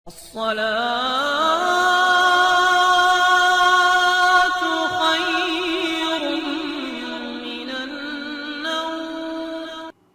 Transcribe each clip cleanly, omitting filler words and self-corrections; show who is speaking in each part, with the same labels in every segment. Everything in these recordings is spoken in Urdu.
Speaker 1: الصلاة خير من النوم۔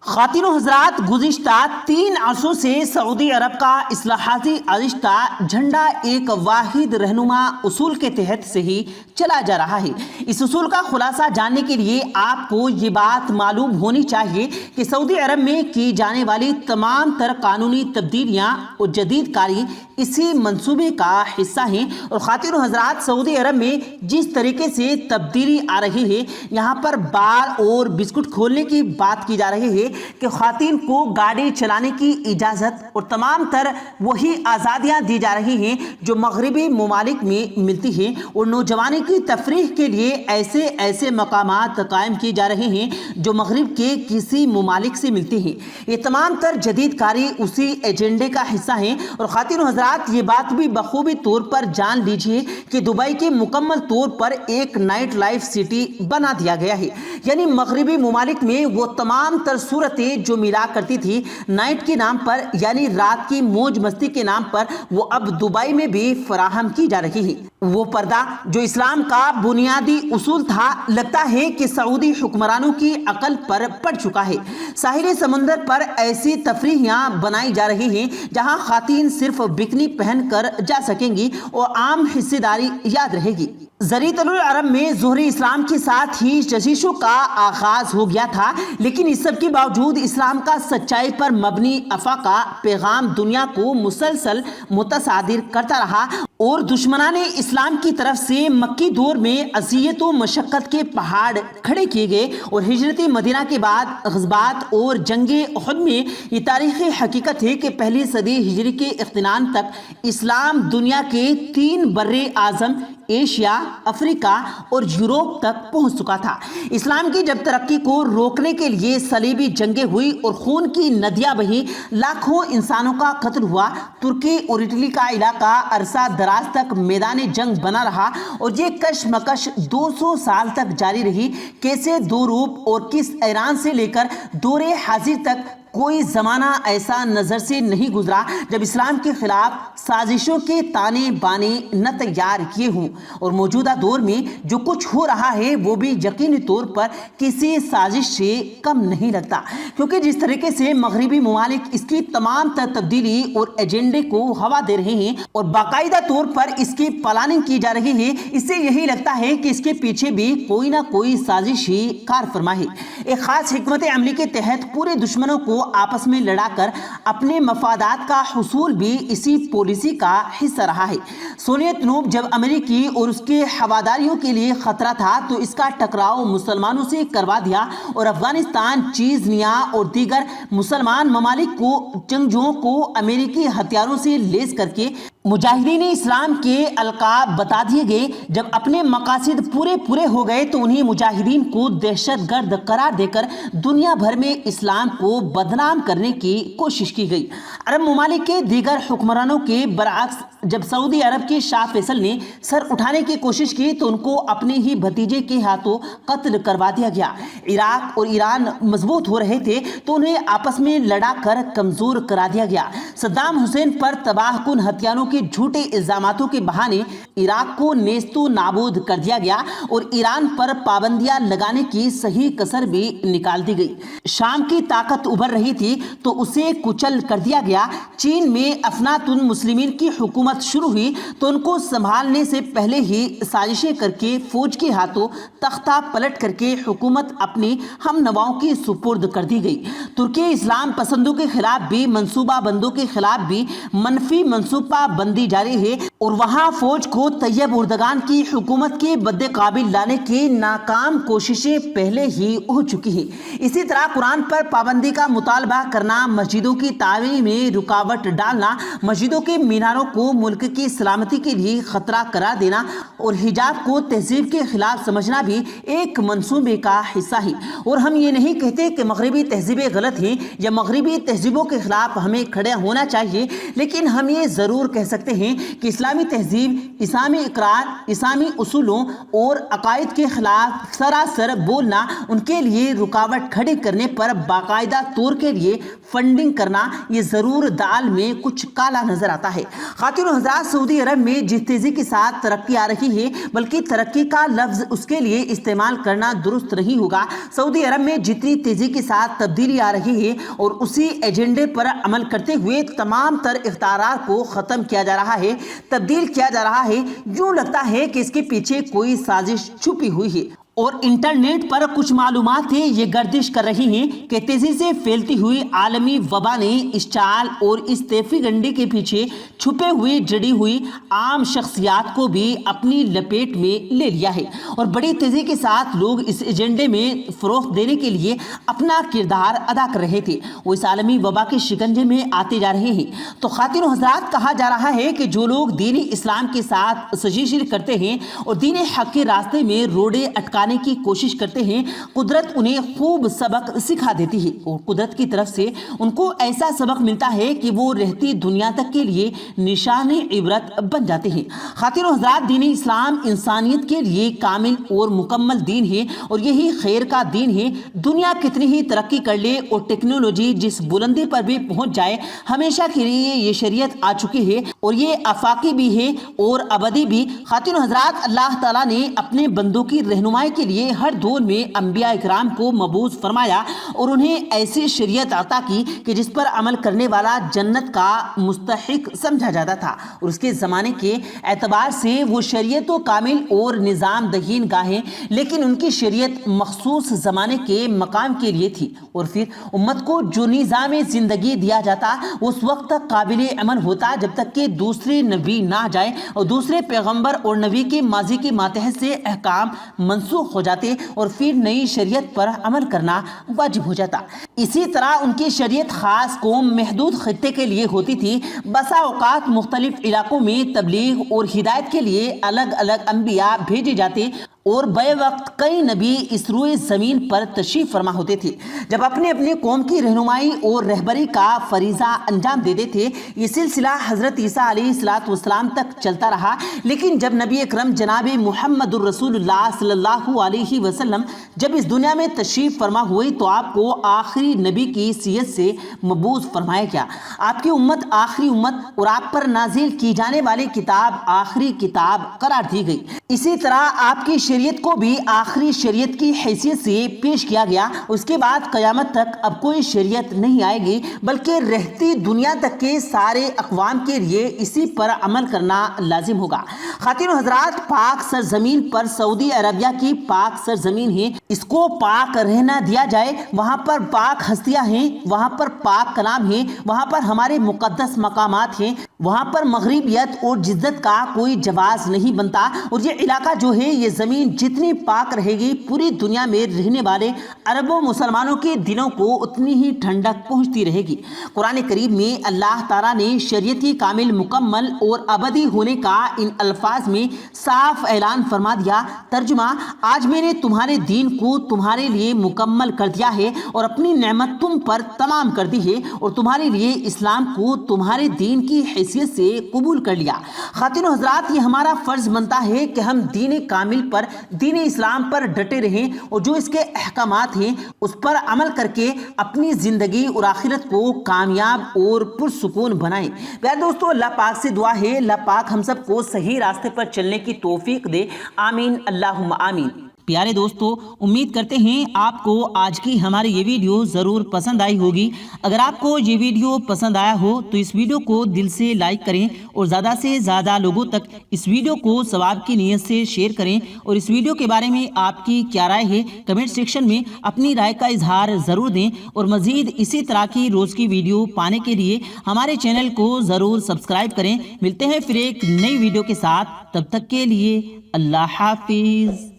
Speaker 2: خواتین و حضرات، گزشتہ 3 عرصوں سے سعودی عرب کا اصلاحاتی رشتہ جھنڈا ایک واحد رہنما اصول کے تحت سے ہی چلا جا رہا ہے۔ اس اصول کا خلاصہ جاننے کے لیے آپ کو یہ بات معلوم ہونی چاہیے کہ سعودی عرب میں کی جانے والی تمام تر قانونی تبدیلیاں اور جدید کاری اسی منصوبے کا حصہ ہیں۔ اور خواتین و حضرات، سعودی عرب میں جس طریقے سے تبدیلی آ رہی ہے، یہاں پر بار اور بسکٹ کھولنے کی بات کی جا رہی ہے کہ خواتین کو گاڑی چلانے کی اجازت اور تمام تر وہی آزادیاں دی جا رہی ہیں جو مغربی ممالک میں ملتی ہیں، اور نوجوانی کی تفریح کے لیے ایسے مقامات قائم کیے جا رہے ہیں جو مغرب کے کسی ممالک سے ملتی ہیں۔ یہ تمام تر جدید کاری اسی ایجنڈے کا حصہ ہیں۔ اور خواتین و حضرات، یہ بات بھی بخوبی طور پر جان لیجئے کہ دبئی کے مکمل طور پر ایک نائٹ لائف سٹی بنا دیا گیا ہے، یعنی مغربی ممالک میں وہ تمام تر صورتیں جو ملا کرتی تھی نائٹ کے نام پر، یعنی رات کی موج مستی کے نام پر، وہ اب دبئی میں بھی فراہم کی جا رہی ہے۔ وہ پردہ جو اسلام کا بنیادی اصول تھا، لگتا ہے کہ سعودی حکمرانوں کی عقل پر پڑ چکا ہے۔ ساحل سمندر پر ایسی تفریحیاں بنائی جا رہی ہیں جہاں خواتین صرف بکنی پہن کر جا سکیں گی اور عام حصہ داری یاد رہے گی۔ جزیرۃ العرب میں ظہور اسلام کے ساتھ ہی جشنوں کا آغاز ہو گیا تھا، لیکن اس سب کے باوجود اسلام کا سچائی پر مبنی افاقہ پیغام دنیا کو مسلسل متصادر کرتا رہا، اور دشمنان اسلام کی طرف سے مکی دور میں اذیت و مشقت کے پہاڑ کھڑے کیے گئے، اور ہجرت مدینہ کے بعد غزوات اور جنگ احد میں یہ تاریخی حقیقت ہے کہ پہلی صدی ہجری کے اختتام تک اسلام دنیا کے 3 بر اعظم ایشیا، افریقہ اور یورپ تک پہنچ چکا تھا۔ اسلام کی جب ترقی کو روکنے کے لیے صلیبی جنگیں ہوئی اور خون کی ندیاں بہیں، لاکھوں انسانوں کا قتل ہوا، ترکی اور اٹلی کا علاقہ عرصہ دراز تک میدان جنگ بنا رہا، اور یہ کشمکش 200 سال تک جاری رہی۔ کیسے دو روپ اور کس ایران سے لے کر دور حاضر تک کوئی زمانہ ایسا نظر سے نہیں گزرا جب اسلام کے خلاف سازشوں کے تانے بانے نہ تیار کیے ہوں، اور موجودہ دور میں جو کچھ ہو رہا ہے وہ بھی یقینی طور پر کسی سازش سے کم نہیں لگتا، کیونکہ جس طریقے سے مغربی ممالک اس کی تمام تر تبدیلی اور ایجنڈے کو ہوا دے رہے ہیں اور باقاعدہ طور پر اس کی پلاننگ کی جا رہی ہے، اس سے یہی لگتا ہے کہ اس کے پیچھے بھی کوئی نہ کوئی سازش ہی کار فرما ہے۔ ایک خاص حکمت عملی کے تحت پورے دشمنوں کو آپس میں لڑا کر اپنے مفادات کا حصول بھی اسی پالیسی کا حصہ رہا ہے۔ سوویت نوب جب امریکی اور اس کے ہواداریوں کے لیے خطرہ تھا تو اس کا ٹکراؤ مسلمانوں سے کروا دیا، اور افغانستان، چیچنیا اور دیگر مسلمان ممالک کو جنگجوؤں کو امریکی ہتھیاروں سے لیس کر کے مجاہدین اسلام کے القاب بتا دیے گئے۔ جب اپنے مقاصد پورے ہو گئے تو انہیں مجاہدین کو دہشت گرد قرار دے کر دنیا بھر میں اسلام کو بدنام کرنے کی کوشش کی گئی۔ عرب ممالک کے دیگر حکمرانوں کے برعکس جب سعودی عرب کے شاہ فیصل نے سر اٹھانے کی کوشش کی تو ان کو اپنے ہی بھتیجے کے ہاتھوں قتل کروا دیا گیا۔ عراق اور ایران مضبوط ہو رہے تھے تو انہیں آپس میں لڑا کر کمزور کرا دیا گیا۔ صدام حسین پر تباہ کن ہتھیاروں کے جھوٹے الزاماتوں کے بہانے عراق کو نیست و نابود کر دیا گیا، اور ایران پر پابندیاں لگانے کی صحیح کسر بھی نکال دی گئی۔ شام کی طاقت ابھر رہی تھی تو اسے کچل کر دیا گیا۔ چین میں افناط المسلمین کی حکومت شروع ہوئی تو ان کو سنبھالنے سے پہلے ہی سازشیں کر کے فوج کے ہاتھوں تختہ پلٹ کر کے حکومت اپنی ہم نواؤں کی سپرد کر دی گئی۔ ترکی اسلام پسندوں کے خلاف بھی، منصوبہ بندوں کے خلاف بھی منفی منصوبہ بندی جاری ہے، اور وہاں فوج کو طیب اردگان کی حکومت کے بد قابل لانے کی ناکام کوششیں پہلے ہی ہو چکی ہیں۔ اسی طرح قرآن پر پابندی کا مطالبہ کرنا، مسجدوں کی تعمیر میں رکاوٹ ڈالنا، مسجدوں کے میناروں کو ملک کی سلامتی کے لیے خطرہ قرار دینا، اور حجاب کو تہذیب کے خلاف سمجھنا بھی ایک منصوبے کا حصہ ہے۔ اور ہم یہ نہیں کہتے کہ مغربی تہذیبیں غلط ہیں یا مغربی تہذیبوں کے خلاف ہمیں کھڑے ہونا چاہیے، لیکن ہم یہ ضرور کہہ سکتے ہیں کہ اسلامی اسلامی تہذیب، اسلامی اقرار، اسلامی اصولوں اور عقائد کے خلاف سراسر بولنا، ان کے لیے رکاوٹ کھڑی کرنے پر باقاعدہ طور کے لیے فنڈنگ کرنا، یہ ضرور دال میں کچھ کالا نظر آتا ہے۔ خواتین و حضرات، سعودی عرب میں جس تیزی کے ساتھ ترقی آ رہی ہے، بلکہ ترقی کا لفظ اس کے لیے استعمال کرنا درست نہیں ہوگا۔ سعودی عرب میں جتنی تیزی کے ساتھ تبدیلی آ رہی ہے اور اسی ایجنڈے پر عمل کرتے ہوئے تمام تر اختیارات کو ختم کیا جا رہا ہے، تبدیل کیا جا رہا ہے، یوں لگتا ہے کہ اس کے پیچھے کوئی سازش چھپی ہوئی ہے اور انٹرنیٹ پر کچھ معلومات یہ گردش کر رہی ہیں کہ تیزی سے پھیلتی ہوئی عالمی وبا نے اس چال اور اس تیفی گنڈے کے پیچھے چھپے ہوئے جڑی ہوئی عام شخصیات کو بھی اپنی لپیٹ میں لے لیا ہے اور بڑی تیزی کے ساتھ لوگ اس ایجنڈے میں فروغ دینے کے لیے اپنا کردار ادا کر رہے تھے، وہ اس عالمی وبا کے شکنجے میں آتے جا رہے ہیں۔ تو خواتین و حضرات، کہا جا رہا ہے کہ جو لوگ دین اسلام کے ساتھ سازش کرتے ہیں اور دین حق کے راستے میں روڑے اٹکانے کی کوشش کرتے ہیں، قدرت انہیں خوب سبق سکھا دیتی ہے اور قدرت کی طرف سے ان کو ایسا سبق ملتا ہے کہ وہ رہتی دنیا تک کے لیے نشان عبرت بن جاتے ہیں۔ خواتین و حضرات، دین اسلام انسانیت کے لیے کامل اور مکمل دین ہے اور یہی خیر کا دین ہے۔ دنیا کتنی ہی ترقی کر لے اور ٹیکنالوجی جس بلندی پر بھی پہنچ جائے، ہمیشہ کے لیے یہ شریعت آ چکی ہے اور یہ آفاقی بھی ہے اور ابدی بھی۔ خواتین و حضرات، اللہ تعالیٰ نے اپنے بندوں کی رہنمائی کے لیے ہر دور میں انبیاء اکرام کو مبعوث فرمایا اور انہیں ایسی شریعت عطا کی کہ جس پر عمل کرنے والا جنت کا مستحق سمجھا جاتا تھا اور اس کے زمانے کے اعتبار سے وہ شریعت و کامل اور نظام دہین گاہیں، لیکن ان کی شریعت مخصوص زمانے کے مقام کے لیے تھی اور پھر امت کو جو نظام زندگی دیا جاتا وہ اس وقت تک قابل عمل ہوتا جب تک کہ دوسرے نبی نہ جائے اور دوسرے پیغمبر اور نبی کے ماضی کے ماتحت سے احکام منسوخ ہو جاتے اور پھر نئی شریعت پر عمل کرنا واجب ہو جاتا۔ اسی طرح ان کی شریعت خاص قوم محدود خطے کے لیے ہوتی تھی۔ بسا اوقات مختلف علاقوں میں تبلیغ اور ہدایت کے لیے الگ الگ انبیاء بھیجے جاتے اور بے وقت کئی نبی اس روئے زمین پر تشریف فرما ہوتے تھے جب اپنے اپنے قوم کی رہنمائی اور رہبری کا فریضہ انجام دیتے تھے۔ یہ سلسلہ حضرت عیسیٰ علیہ السلام تک چلتا رہا، لیکن جب نبی اکرم جناب محمد الرسول اللہ صلی اللہ علیہ وسلم جب اس دنیا میں تشریف فرما ہوئے تو آپ کو آخری نبی کی حیثیت سے مبعوث فرمایا گیا۔ آپ کی امت آخری امت اور آپ پر نازل کی جانے والی کتاب آخری کتاب قرار دی گئی۔ اسی طرح آپ کی شریعت کو بھی آخری شریعت کی حیثیت سے پیش کیا گیا۔ اس کے بعد قیامت تک اب کوئی شریعت نہیں آئے گی، بلکہ رہتی دنیا تک کے سارے اقوام کے لیے اسی پر عمل کرنا لازم ہوگا۔ خواتین و حضرات، پاک سرزمین پر سعودی عربیہ کی پاک سرزمین ہے، اس کو پاک رہنا دیا جائے۔ وہاں پر پاک ہستیاں ہیں، وہاں پر پاک کلام ہیں، وہاں پر ہمارے مقدس مقامات ہیں، وہاں پر مغربیت اور جدت کا کوئی جواز نہیں بنتا اور یہ علاقہ جو ہے، یہ زمین جتنی پاک رہے گی، پوری دنیا میں رہنے والے اربوں مسلمانوں کے دلوں کو اتنی ہی ٹھنڈک پہنچتی رہے گی۔ قرآن کریم میں اللہ تعالیٰ نے شریعت کی کامل، مکمل اور ابدی ہونے کا ان الفاظ میں صاف اعلان فرما دیا۔ ترجمہ: آج میں نے تمہارے دین کو تمہارے لیے مکمل کر دیا ہے اور اپنی نعمت تم پر تمام کر دی ہے اور تمہارے لیے اسلام کو تمہارے دین کی حیثیت سے قبول کر لیا۔ خواتین و حضرات، یہ ہمارا فرض بنتا ہے کہ ہم دین کامل پر، دین اسلام پر ڈٹے رہیں اور جو اس کے احکامات ہیں اس پر عمل کر کے اپنی زندگی اور آخرت کو کامیاب اور پرسکون بنائیں۔ پیارے دوستو، اللہ پاک سے دعا ہے اللہ پاک ہم سب کو صحیح راستے پر چلنے کی توفیق دے، آمین اللہم آمین۔ پیارے دوستو، امید کرتے ہیں آپ کو آج کی ہماری یہ ویڈیو ضرور پسند آئی ہوگی۔ اگر آپ کو یہ ویڈیو پسند آیا ہو تو اس ویڈیو کو دل سے لائک کریں اور زیادہ سے زیادہ لوگوں تک اس ویڈیو کو ثواب کی نیت سے شیئر کریں اور اس ویڈیو کے بارے میں آپ کی کیا رائے ہے کمنٹ سیکشن میں اپنی رائے کا اظہار ضرور دیں اور مزید اسی طرح کی روز کی ویڈیو پانے کے لیے ہمارے چینل کو ضرور سبسکرائب کریں۔ ملتے ہیں پھر ایک نئی ویڈیو کے ساتھ، تب تک کے لیے اللہ حافظ۔